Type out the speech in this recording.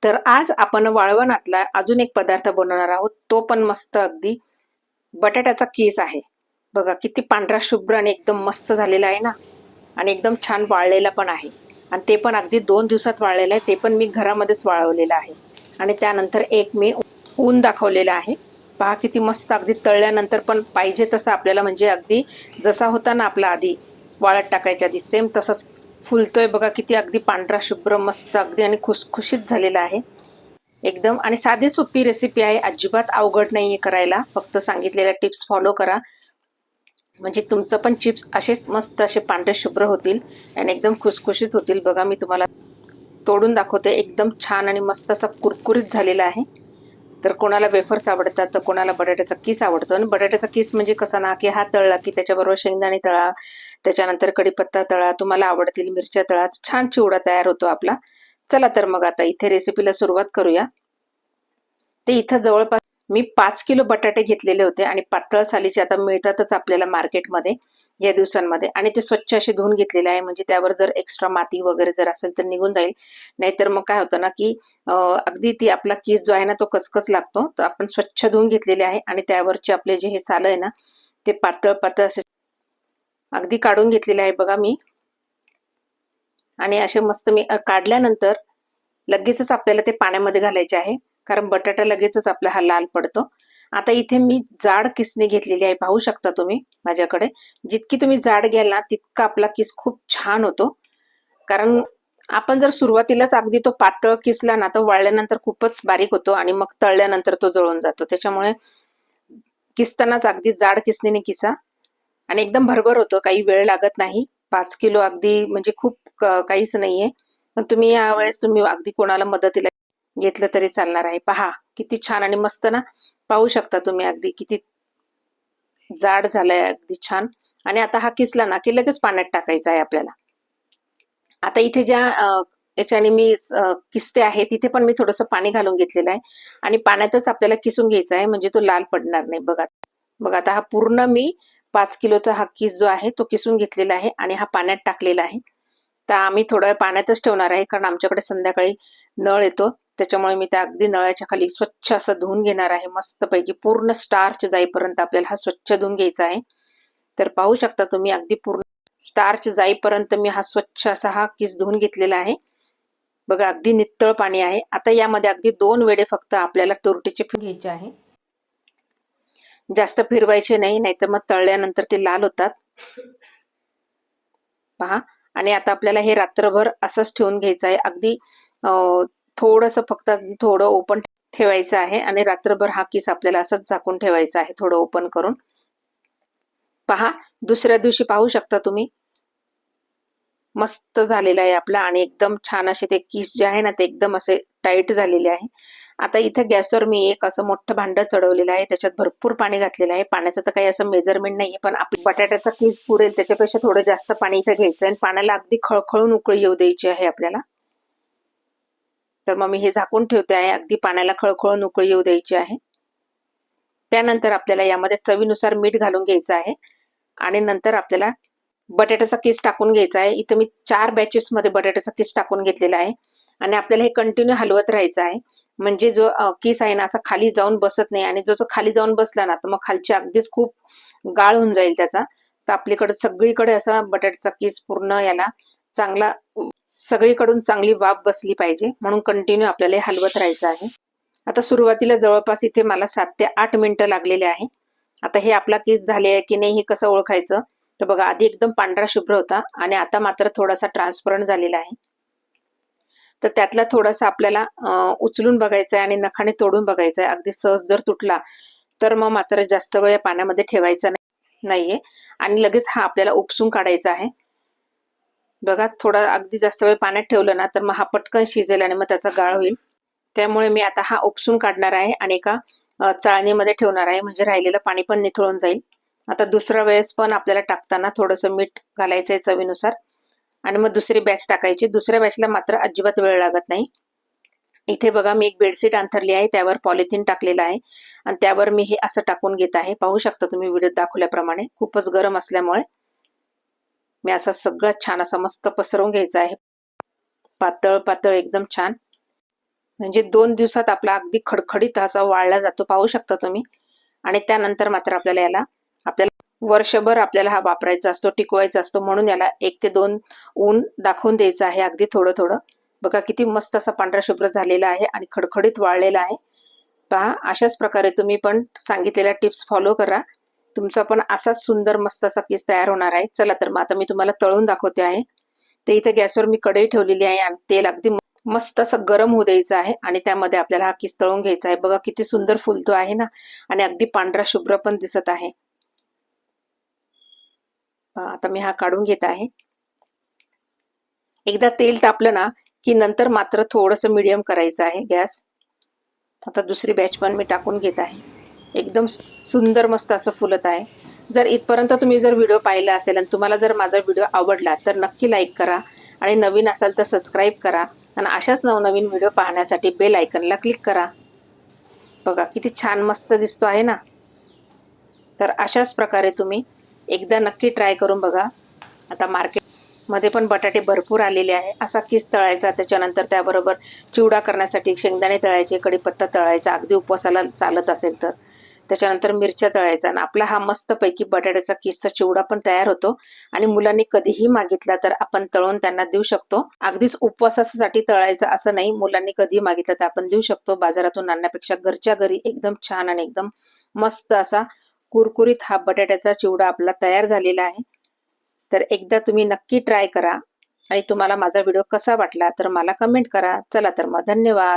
तर आज आपण वाळवणातला अजून एक पदार्थ बनवणार आहोत. तो पण मस्त अगदी बटाट्याचा कीस आहे. बघा किती पांढरा शुभ्र आणि एकदम मस्त झालेला आहे ना. आणि एकदम छान वाळलेला पण आहे. आणि ते पण अगदी 2 दिवसात वाळलेलं आहे. ते पण मी घरामध्येच वाळवलेलं आहे. आणि त्यानंतर एक मी ऊन दाखवलेलं आहे. पहा किती मस्त अगदी तळल्यानंतर पण पाहिजे तसं आपल्याला म्हणजे अगदी जसा होता ना आपला आधी वाळत टाकायच्या आधी सेम तसंच फुलतोय बघा किती अगदी पांढरा शुभ्र मस्त अगदी आणि खुसखुशीत झालेला आहे एकदम. आणि साधी सोपी रेसिपी आहे, अजिबात अवघड नाहीये करायला. फक्त सांगितलेल्या टिप्स फॉलो करा म्हणजे तुमचं पण चिप्स असेच मस्त असे पांढरे शुभ्र होतील आणि एकदम खुसखुशीत होतील. बघा मी तुम्हाला तोडून दाखवते. एकदम छान आणि मस्त असा कुरकुरीत झालेला आहे. तर कोणाला वेफर्स आवडतात तर कोणाला बटाट्याचा किस आवडतो. आणि बटाट्याचा किस म्हणजे कसा ना की हा तळला की त्याच्याबरोबर शेंगदाणे तळा, त्याच्यानंतर कढीपत्ता तळा, तुम्हाला आवडतील मिरच्या तळा, छान चिवडा तयार होतो आपला. चला तर मग आता इथे रेसिपीला सुरुवात करूया. ते इथं जवळपास मी 5 किलो बटाटे घेतलेले होते आणि पातळ सालीचे आता मिळतातच आपल्याला मार्केटमध्ये या दिवसांमध्ये. आणि ते स्वच्छ असे धुवून घेतलेले आहे म्हणजे त्यावर जर एक्स्ट्रा माती वगैरे जर असेल तर निघून जाईल. नाहीतर मग काय होतं ना की अगदी ती आपला कीस जो आहे ना तो कचकच लागतो. तर आपण स्वच्छ धुवून घेतलेले आहे आणि त्यावरचे आपले जे हे साल आहे ना ते पातळ पातळ असे अगदी काढून घेतलेले आहे बघा मी. आणि असे मस्त मी काढल्यानंतर लगेचच आपल्याला ते पाण्यामध्ये घालायचे आहे, कारण बटाटा लगेचच आपला हा लाल पडतो. आता इथे मी जाड किसणी घेतलेली आहे, पाहू शकता तुम्ही माझ्याकडे. जितकी तुम्ही जाड घ्याल ना तितका आपला किस खूप छान होतो. कारण आपण जर सुरुवातीलाच अगदी तो पातळ किसला ना तर वाळल्यानंतर खूपच बारीक होतो आणि मग तळल्यानंतर तो जळून जातो. त्याच्यामुळे किसतानाच अगदी जाड किसणीने किसा आणि एकदम भरभर होतो, काही वेळ लागत नाही. 5 किलो अगदी म्हणजे खूप काहीच नाहीये. पण तुम्ही यावेळेस तुम्ही अगदी कोणाला मदतीला घेतलं तरी चालणार आहे. पहा किती छान आणि मस्त ना. पाहू शकता तुम्ही अगदी किती जाड झालंय, अगदी छान. आणि आता हा किसला ना की लगेच पाण्यात टाकायचा आहे आपल्याला. आता इथे ज्या याच्याने मी किसते आहे तिथे पण मी थोडंसं पाणी घालून घेतलेलं आहे आणि पाण्यातच आपल्याला किसून घ्यायचा आहे म्हणजे तो लाल पडणार नाही. बघा बघा आता हा पूर्ण मी 5 किलोचा हा किस जो आहे तो किसून घेतलेला आहे आणि हा पाण्यात टाकलेला आहे. तर आम्ही थोडा वेळ पाण्यातच ठेवणार आहे कारण आमच्याकडे संध्याकाळी नळ येतो. त्याच्यामुळे मी त्या अगदी नळाच्या खाली स्वच्छ असं धुवून घेणार आहे मस्तपैकी. पूर्ण स्टार्च जाईपर्यंत आपल्याला हा स्वच्छ धुवून घ्यायचा आहे. तर पाहू शकता तुम्ही अगदी पूर्ण स्टार्च जाईपर्यंत मी हा स्वच्छ असा हा किस धुवून घेतलेला आहे. बघा अगदी नितळ पाणी आहे. आता यामध्ये अगदी 2 वेळे फक्त आपल्याला तुरटीचे घ्यायचे आहे, जास्त फिरवायचे नाही, नाहीतर मग तळल्यानंतर ते लाल होतात. पहा. आणि आता आपल्याला हे रात्रभर असंच ठेवून घ्यायचं आहे. अगदी थोडंसं फक्त अगदी थोडं ओपन ठेवायचं आहे आणि रात्रभर हा किस आपल्याला असंच झाकून ठेवायचा आहे थोडं ओपन करून. पहा दुसऱ्या दिवशी पाहू शकता तुम्ही मस्त झालेला आहे आपला आणि एकदम छान असे ते किस जे आहे ना ते एकदम असे टाईट झालेले आहे. आता इथे गॅसवर मी एक असं मोठं भांडं चढवलेलं आहे, त्याच्यात भरपूर पाणी घातलेलं आहे. पाण्याचं तर काही असं मेजरमेंट नाहीये, पण आपली बटाट्याचा किस पुरेल त्याच्यापेक्षा थोडं जास्त पाणी इथे घ्यायचं आणि पाण्याला अगदी खळखळून उकळी येऊ द्यायची आहे आपल्याला. तर मग मी हे झाकून ठेवते आहे, अगदी पाण्याला खळखळून उकळी येऊ द्यायची आहे. त्यानंतर आपल्याला यामध्ये चवीनुसार मीठ घालून घ्यायचं आहे आणि नंतर आपल्याला बटाट्याचा किस टाकून घ्यायचा आहे. इथं मी 4 बॅचेस मध्ये बटाट्याचा किस टाकून घेतलेला आहे आणि आपल्याला हे कंटिन्यू हलवत राहायचं आहे म्हणजे जो किस आहे ना असा खाली जाऊन बसत नाही. आणि जो खाली जाऊन बसला ना तर मग खालची अगदीच खूप गाळ होऊन जाईल त्याचा. तर आपल्याकडे सगळीकडे असा बटाट्याचा किस पूर्ण याला चांगला सगळीकडून चांगली वाफ बसली पाहिजे म्हणून कंटिन्यू आपल्याला हलवत राहायचं आहे. आता सुरुवातीला जवळपास इथे मला 7 ते 8 मिनिटं लागलेले आहे. आता हे आपला किस झाले आहे की नाही हे कसं ओळखायचं, तर बघा आधी एकदम पांढरा शुभ्र होता आणि आता मात्र थोडासा ट्रान्सपरंट झालेला आहे. तर त्यातला थोडासा आपल्याला उचलून बघायचा आहे आणि नखाने तोडून बघायचा आहे. अगदी सहज जर तुटला तर मग मात्र जास्त वेळ पाण्यामध्ये ठेवायचा नाहीये आणि लगेच हा आपल्याला उपसून काढायचा आहे. बघा थोडा अगदी जास्त वेळ पाण्यात ठेवलं ना तर मग हा पटकन शिजेल आणि मग त्याचा गाळ होईल. त्यामुळे मी आता हा उपसून काढणार आहे आणि एका चाळणीमध्ये ठेवणार आहे म्हणजे राहिलेलं पाणी पण निथळून जाईल. आता दुसऱ्या वेळेस पण आपल्याला टाकताना थोडंसं मीठ घालायचं आहे चवीनुसार आणि मग दुसरी बॅच टाकायची. दुसऱ्या बॅचला मात्र अजिबात वेळ लागत नाही. इथे बघा मी एक बेडशीट अंथरली आहे, त्यावर पॉलिथिन टाकलेलं आहे आणि त्यावर मी हे असं टाकून घेत आहे. पाहू शकता तुम्ही व्हिडिओत दाखवल्याप्रमाणे. खूपच गरम असल्यामुळे मी असं सगळं छान असं मस्त पसरवून घ्यायचं आहे, पातळ पातळ एकदम छान. म्हणजे 2 दिवसात आपला अगदी खडखडीत असा वाळला जातो, पाहू शकता तुम्ही. आणि त्यानंतर मात्र आपल्याला वर्षभर आपल्याला हा वापरायचा असतो, टिकवायचा असतो. म्हणून याला 1 ते 2 ऊन दाखवून द्यायचं आहे, अगदी थोडं थोडं. बघा किती मस्त असा पांढरा शुभ्र झालेला आहे आणि खडखडीत वाळलेला आहे. पहा, अशाच प्रकारे तुम्ही पण सांगितलेल्या टिप्स फॉलो करा. तुमचा पण असाच सुंदर मस्त असा केस तयार होणार आहे. चला तर मग आता मी तुम्हाला तळून दाखवते आहे. ते इथे गॅसवर मी कढई ठेवलेली आहे आणि तेल अगदी मस्त असं गरम होऊ द्यायचं आहे आणि त्यामध्ये आपल्याला हा किस तळून घ्यायचा आहे. बघा किती सुंदर फुलतो आहे ना, आणि अगदी पांढरा शुभ्र पण दिसत आहे. आता मी हा काढून घेत आहे. एकदा तेल तापलं ना की नंतर मात्र थोडंसं मीडियम करायचं आहे गॅस. आता दुसरी बॅच पण मी टाकून घेत आहे. एकदम सुंदर मस्त असं फुलत आहे. जर इथपर्यंत तुम्ही जर व्हिडिओ पाहिला असेल आणि तुम्हाला जर माझा व्हिडिओ आवडला तर नक्की लाईक करा आणि नवीन असाल तर सबस्क्राईब करा आणि अशाच नवनवीन व्हिडिओ पाहण्यासाठी बेल आयकनला क्लिक करा. बघा किती छान मस्त दिसतो आहे ना. तर अशाच प्रकारे तुम्ही एकदा नक्की ट्राय करून बघा. आता मार्केटमध्ये पण बटाटे भरपूर आलेले आहे. असा किस तळायचा, त्याच्यानंतर त्याबरोबर चिवडा करण्यासाठी शेंगदाणे तळायचे, कढीपत्ता तळायचा, अगदी उपवासाला चालत असेल तर. त्याच्यानंतर मिरच्या तळायचा आणि आपला हा मस्तपैकी बटाट्याचा किसचा चिवडा पण तयार होतो. आणि मुलांनी कधीही मागितला तर आपण तळून त्यांना देऊ शकतो. अगदीच उपवासासाठी तळायचं असं नाही, मुलांनी कधीही मागितलं तर आपण देऊ शकतो. बाजारातून आणण्यापेक्षा घरच्या घरी एकदम छान आणि एकदम मस्त असा कुरकुरीत हा बटाट्याचा चिवडा आपला तयार झालेला आहे. तर एकदा तुम्ही नक्की ट्राय करा आणि तुम्हाला माझा व्हिडिओ कसा वाटला तर मला कमेंट करा. चला तर मग धन्यवाद.